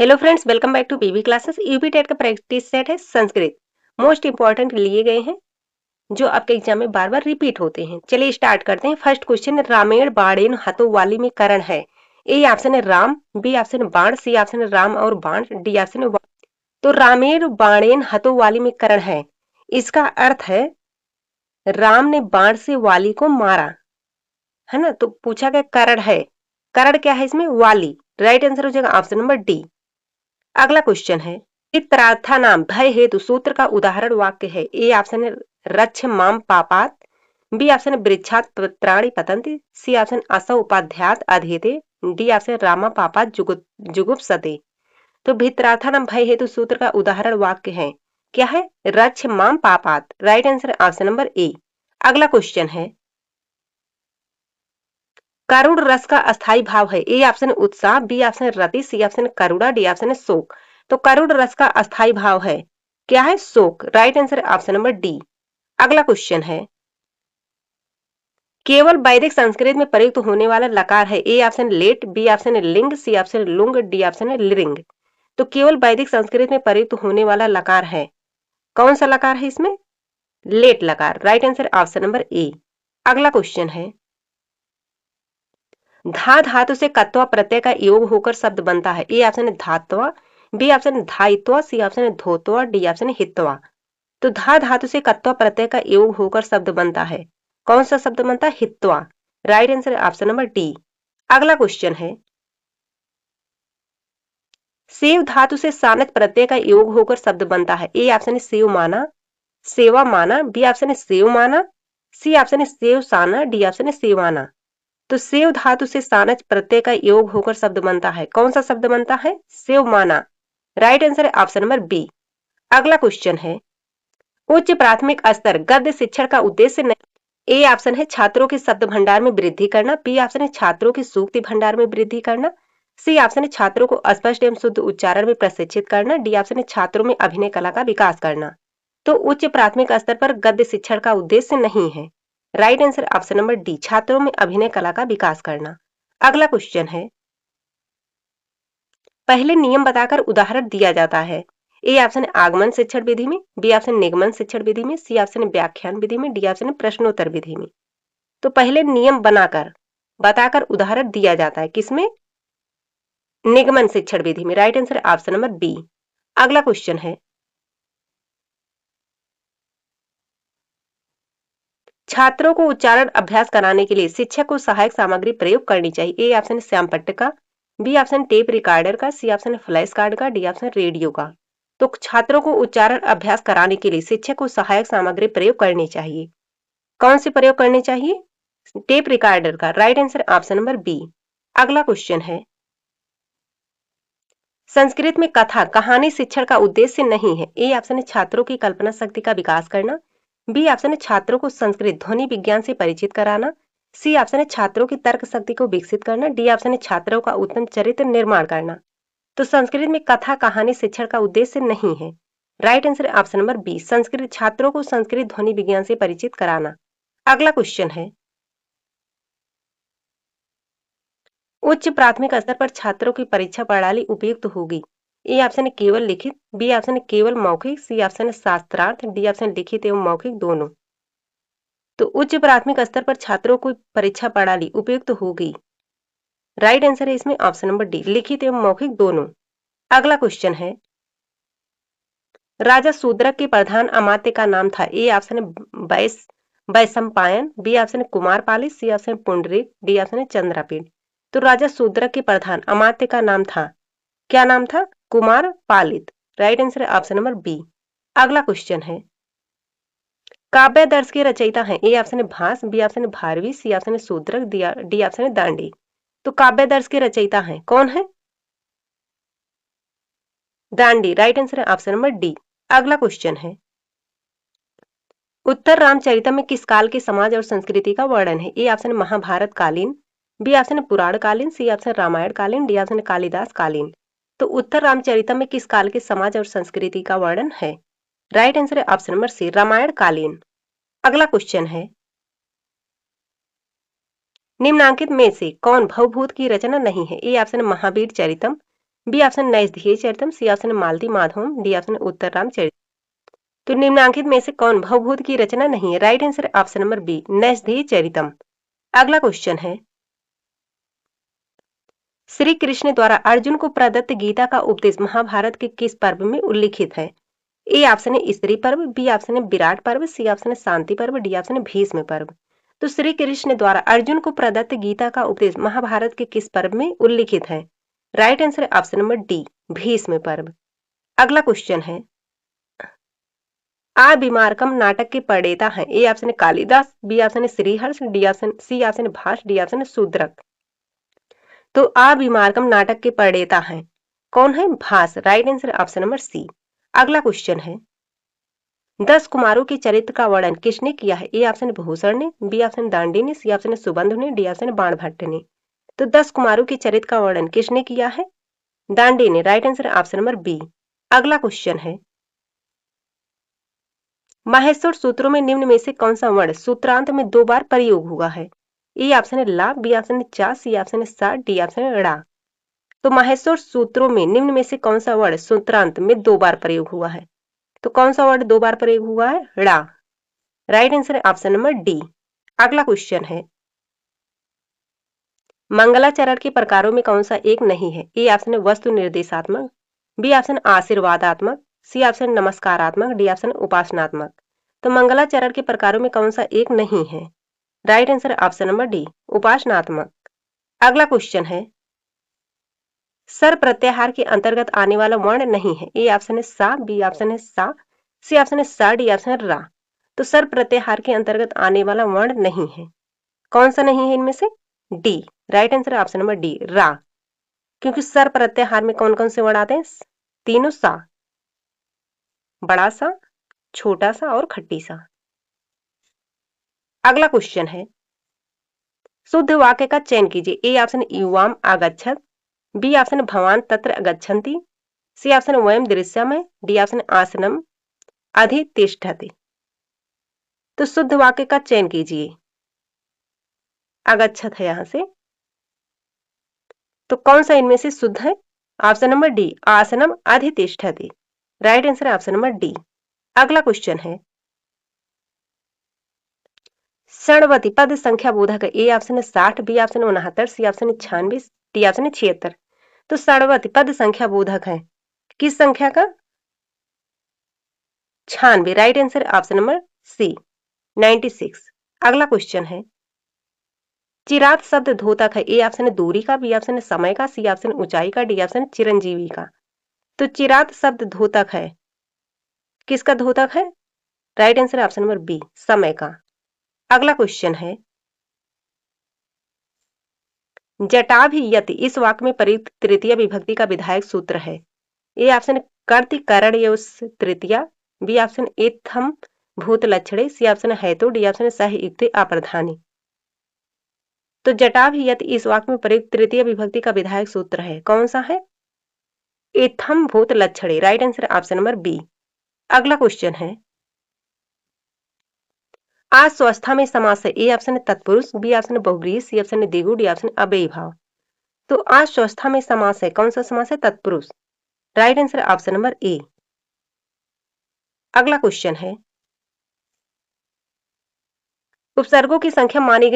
Hello friends, welcome back to PV classes. UP TET का practice set है Sanskrit. Most important लिए गए हैं जो आपके एग्जाम में बार बार रिपीट होते हैं। चलिए स्टार्ट करते हैं। फर्स्ट क्वेश्चन, रामेण बाणेन हतो वाली में करण है। ए ऑप्शन है राम, बी ऑप्शन है बाण, सी ऑप्शन है राम और बाण, डी ऑप्शन है तो रामेण बाणेन हतो वाली में करण है, इसका अर्थ है राम ने बाण से वाली को मारा, है ना। तो पूछा गया करण है, करण क्या है इसमें? वाली। राइट आंसर हो जाएगा ऑप्शन नंबर डी। अगला क्वेश्चन है, प्रार्था नाम भय हेतु सूत्र का उदाहरण वाक्य है। ए ऑप्शन है रक्ष माम पापात, बी ऑप्शन है वृक्षात पत्राणि पतंति, सी ऑप्शन असौ उपाध्यात अधीते, डी ऑप्शन रामा पापात जुगुप्सते। तो भित्रार्था नाम भय हेतु सूत्र का उदाहरण वाक्य है, क्या है? रक्ष माम पापात। Right answer option number A. अगला क्वेश्चन है, करुण रस का अस्थाई भाव है। ए ऑप्शन उत्साह, बी ऑप्शन रति, सी ऑप्शन करुणा, डी ऑप्शन शोक। तो करुण रस का अस्थाई भाव है, क्या है? शोक। Right answer option number D. अगला क्वेश्चन है, केवल वैदिक संस्कृत में प्रयुक्त होने वाला लकार है। ए ऑप्शन लेट, बी ऑप्शन लिंग, सी ऑप्शन लुंग, डी ऑप्शन लिंग। तो केवल वैदिक संस्कृत में प्रयुक्त होने वाला लकार है, कौन सा लकार है इसमें? लेट लकार। Right answer option number A. अगला क्वेश्चन है, धा धातु से कत्वा प्रत्यय का योग होकर शब्द बनता है। ए ऑप्शन है धात्वा, बी ऑप्शन है धायित्वा, सी ऑप्शन है धोत्वा, डी ऑप्शन है हित्वा। तो धा धातु से कत्वा प्रत्यय का योग होकर शब्द बनता है, कौन सा शब्द बनता है? हित्वा। Right answer option number D. अगला क्वेश्चन है, सेव धातु से सानच प्रत्यय का योग होकर शब्द बनता है। ए ऑप्शन है सेव माना, सेवा माना, बी ऑप्शन है सेव माना, सी ऑप्शन है सेव साना, डी ऑप्शन है सेवाना। तो सेव धातु से सानच प्रत्यय का योग होकर शब्द बनता है, कौन सा शब्द बनता है? सेव माना। राइट आंसर है ऑप्शन नंबर बी। अगला क्वेश्चन है, उच्च प्राथमिक स्तर गद्य शिक्षण का उद्देश्य नहीं। ए ऑप्शन है छात्रों के शब्द भंडार में वृद्धि करना, बी ऑप्शन है छात्रों के सूक्ति भंडार में वृद्धि करना, सी ऑप्शन है छात्रों को स्पष्ट एवं शुद्ध उच्चारण में प्रशिक्षित करना, डी ऑप्शन है छात्रों में अभिनय कला का विकास करना। तो उच्च प्राथमिक स्तर पर गद्य शिक्षण का उद्देश्य नहीं है। Right answer option number D, छात्रों में अभिनय कला का विकास करना। अगला क्वेश्चन है, पहले नियम बताकर उदाहरण दिया जाता है। ए ऑप्शन है आगमन शिक्षण विधि में, बी ऑप्शन निगमन शिक्षण विधि में, सी ऑप्शन व्याख्यान विधि में, डी ऑप्शन प्रश्नोत्तर विधि में। तो पहले नियम बनाकर बताकर उदाहरण दिया जाता है, किसमें? निगमन शिक्षण विधि में। Right answer option number B. अगला क्वेश्चन है, छात्रों को उच्चारण अभ्यास कराने के लिए शिक्षक को सहायक सामग्री प्रयोग करनी चाहिए। ए ऑप्शन श्याम पट्ट का, बी ऑप्शन टेप रिकॉर्डर का, सी ऑप्शन फ्लैश कार्ड का, डी ऑप्शन रेडियो का। तो छात्रों को उच्चारण अभ्यास कराने के लिए शिक्षक को सहायक सामग्री प्रयोग करनी चाहिए, कौन सी प्रयोग करनी चाहिए? टेप रिकॉर्डर का। Right answer option number B. अगला क्वेश्चन है, संस्कृत में कथा कहानी शिक्षण का उद्देश्य नहीं है। ए ऑप्शन है छात्रों की कल्पना शक्ति का विकास करना, बी ऑप्शन है छात्रों को संस्कृत ध्वनि विज्ञान से परिचित कराना, सी ऑप्शन है छात्रों की तर्क शक्ति को विकसित करना, डी ऑप्शन है छात्रों का उत्तम चरित्र निर्माण करना। तो संस्कृत में कथा कहानी शिक्षण का उद्देश्य नहीं है। Right answer option number B, Sanskrit छात्रों को संस्कृत ध्वनि विज्ञान से परिचित कराना। अगला क्वेश्चन है, उच्च प्राथमिक स्तर पर छात्रों की परीक्षा प्रणाली उपयुक्त होगी। ए ऑप्शन है केवल लिखित, बी ऑप्शन है केवल मौखिक, सी ऑप्शन है शास्त्रार्थ, डी ऑप्शन लिखित एवं मौखिक दोनों। तो उच्च प्राथमिक स्तर पर छात्रों की परीक्षा प्रणाली उपयुक्त होगी। राइट आंसर है इसमें ऑप्शन नंबर डी, लिखित एवं मौखिक दोनों। अगला क्वेश्चन है, राजा शूद्रक के प्रधान अमात्य का नाम था। ए ऑप्शन है वैशंपायन, बी ऑप्शन है कुमारपाली, C option Pundarik, D option है चंद्रपेन। तो राजा शूद्रक के प्रधान अमात्य का नाम था, क्या नाम था? कुमार पालित। राइट आंसर है ऑप्शन नंबर बी। अगला क्वेश्चन है, काव्य दर्श के रचयिता हैं। ए ऑप्शन है भास, बी ऑप्शन है भारवी, सी ऑप्शन है शूद्रक, डी ऑप्शन है दांडी। तो काव्य दर्श के रचयिता हैं, कौन है? दांडी। राइट आंसर है ऑप्शन नंबर डी। अगला क्वेश्चन है, उत्तर रामचरितम में किस काल के समाज और संस्कृति का वर्णन है। ए ऑप्शन महाभारत कालीन, बी ऑप्शन पुराण कालीन, सी ऑप्शन रामायण कालीन, डी ऑप्शन कालिदास कालीन। तो उत्तर रामचरितम में किस काल के समाज और संस्कृति का वर्णन है? राइट आंसर है ऑप्शन नंबर सी, रामायण कालीन। अगला क्वेश्चन है, निम्नांकित में से कौन भवभूत की रचना नहीं है। A option Mahavira Charitam, B option Naishadhiya Charitam, C option Malati Madhavam, D option Uttara Ramacharita. तो निम्नांकित में से कौन भवभूत की रचना नहीं है? Right answer option number B, Naishadhiya Charitam. अगला क्वेश्चन है, श्री कृष्ण द्वारा अर्जुन को प्रदत्त गीता का उपदेश महाभारत के किस पर्व में उल्लिखित है? ए ऑप्शन है स्त्री पर्व, बी ऑप्शन है विराट पर्व, सी ऑप्शन है शांति पर्व, डी ऑप्शन है भीष्म पर्व। तो श्री कृष्ण द्वारा अर्जुन को प्रदत्त गीता का उपदेश महाभारत के किस पर्व में उल्लिखित है? Right answer option number D, Bhishma पर्व। अगला क्वेश्चन है, आ बीमारकम नाटक के प्रणेता हैं? ए ऑप्शन है कालिदास, बी ऑप्शन है Shriharsha, D option C option है भास, डी ऑप्शन है शूद्रक। तो आ बीमारकम नाटक के प्रणेता हैं कौन है? Bhasa. Right answer option number C. अगला क्वेश्चन है, 10 कुमारों के चरित्र का वर्णन किसने किया है? ए ऑप्शन भूषण ने, बी ऑप्शन दांडी ने, सी ऑप्शन सुबंधु ने, डी ऑप्शन बाणभट्ट ने। तो 10 कुमारों के चरित्र का वर्णन किसने किया है? दांडी ने। Right answer option number B. अगला क्वेश्चन है, माहेश्वर सूत्रों में निम्न में से कौन सा वर्ण सूत्रांत में 2 बार प्रयोग हुआ है? ए ऑप्शन है ला, बी ऑप्शन है चा, सी ऑप्शन है सा, डी ऑप्शन है ड़ा। तो माहेश्वर सूत्रों में निम्न में से कौन सा वर्ण सूत्रांत में 2 बार प्रयोग हुआ है? तो कौन सा वर्ड 2 बार प्रयोग हुआ है? ड़ा। राइट आंसर है ऑप्शन नंबर डी। अगला क्वेश्चन है, मंगलाचरण के प्रकारों में कौन सा एक नहीं है? ए ऑप्शन है वस्तु निर्देशात्मक, बी ऑप्शन आशीर्वादात्मक, सी ऑप्शन नमस्कारात्मक, डी ऑप्शन उपासनात्मक। तो मंगलाचरण के प्रकारों में कौन सा एक नहीं है? Right answer option number D, उपासनात्मक। अगला क्वेश्चन है, सर प्रत्याहार के अंतर्गत आने वाला वर्ण नहीं है? ए ऑप्शन है सा, बी ऑप्शन है सा, सी ऑप्शन है सा, डी ऑप्शन है रा। तो सर प्रत्याहार के अंतर्गत आने वाला वर्ण नहीं है, कौन सा नहीं है इनमें से? D. Right answer option number D, रा। क्योंकि सर प्रत्याहार में कौन कौन से वर्ण आते हैं? तीनों सा, बड़ा सा, छोटा सा और खट्टी सा। अगला क्वेश्चन है, शुद्ध वाक्य का चयन कीजिए। ए ऑप्शन युवाम आगच्छत, बी ऑप्शन भवान तत्र गच्छन्ति, सी ऑप्शन वयम दृश्यमय, डी ऑप्शन आसनम अधितिष्ठति। तो शुद्ध वाक्य का चयन कीजिए। अगच्छत है यहां से, तो कौन सा इनमें से शुद्ध है? ऑप्शन नंबर डी, आसनम अधितिष्ठति। Right answer option number D. अगला क्वेश्चन है, षणवती पद संख्या बोधक है? ए ऑप्शन है 60, बी ऑप्शन 69, सी ऑप्शन है 96, डी ऑप्शन है 76। तो षणवती पद संख्या बोधक है किस संख्या का? 96। Right answer option number C, 96। अगला क्वेश्चन है, चिरात शब्द द्योतक है? ए ऑप्शन है दूरी का, बी ऑप्शन है समय का, सी ऑप्शन ऊंचाई का, डी ऑप्शन चिरंजीवी का। तो चिरात शब्द द्योतक है किसका द्योतक है? Right answer option number B, समय का। अगला क्वेश्चन है, जटाभियति इस वाक्य में प्रयुक्त तृतीय विभक्ति का विधायक सूत्र है? ए ऑप्शन कर्ति करण तृतीया, बी ऑप्शन एथम भूत लक्षणे, सी ऑप्शन है तो, डी ऑप्शन सह युक्त अप्रधानी। तो जटाभियति इस वाक्य में प्रयुक्त तृतीय विभक्ति का विधायक सूत्र है, कौन सा है? एथम भूत लक्षणे। Right answer option number B. अगला क्वेश्चन है, आस्वस्था में समास है? ए ऑप्शन है तत्पुरुष, बी ऑप्शन है बहुब्रीहि, सी ऑप्शन है द्विगु, डी ऑप्शन अव्ययी भाव। तो आस्वस्था में समास है, कौन सा समास है? तत्पुरुष। Right answer option number A. अगला क्वेश्चन है, उपसर्गों की संख्या मानी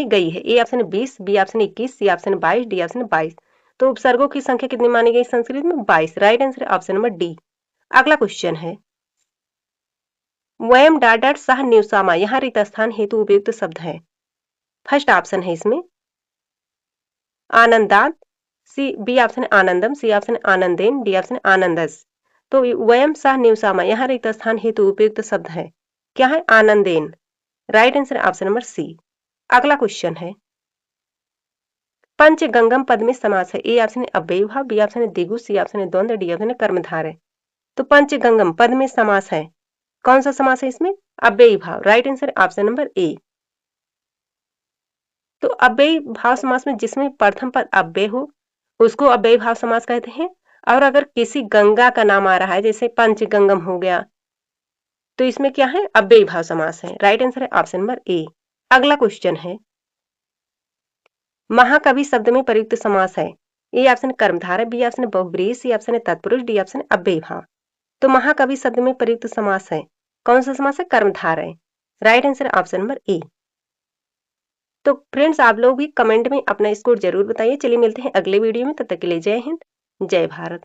गई है? A option 20, B option 21, C option 22, D option 22। तो उपसर्गों की संख्या कितनी मानी गई संस्कृत में? 22। Right answer option number D. अगला क्वेश्चन है, वयम डॉट डॉट सह न्यूसामा यहाँ रिक्त स्थान हेतु उपयुक्त शब्द है? फर्स्ट ऑप्शन है इसमें आनंदात, सी बी ऑप्शन आनंदम, सी ऑप्शन आनंदेन, डी ऑप्शन आनंदस। तो वयम सह न्यूसामा यहाँ रिक्त स्थान हेतु उपयुक्त शब्द है, क्या है? आनंदेन। Right answer option number C. अगला क्वेश्चन है, पंचगंगम पद में समास है? ए ऑप्शन अव्ययी भाव, बी ऑप्शन द्विगु, सी ऑप्शन द्वंद्व, डी ऑप्शन कर्मधारय। तो पंचगंगम पद में समास है, कौन सा समास है इसमें? अव्ययी भाव। Right answer option number A. तो अव्ययी भाव समास में जिसमें प्रथम पद अव्यय हो उसको अव्ययी भाव समास कहते हैं। और अगर किसी गंगा का नाम आ रहा है जैसे पंचगंगम हो गया तो इसमें क्या है? अव्ययी भाव समास है। राइट आंसर है ऑप्शन नंबर ए। अगला क्वेश्चन है, महाकवि शब्द में प्रयुक्त समास है? ए ऑप्शन कर्मधारय, बी ऑप्शन बहुब्रीहि, सी ऑप्शन तत्पुरुष, डी ऑप्शन अव्ययभाव। तो महाकवि शब्द में प्रयुक्त समास है, कौन सा समास है? कर्मधारय। Right answer option number A. तो फ्रेंड्स आप लोग भी कमेंट में अपना स्कोर जरूर बताइए। चलिए मिलते हैं अगले वीडियो में, तब तक के लिए जय हिंद, जय भारत।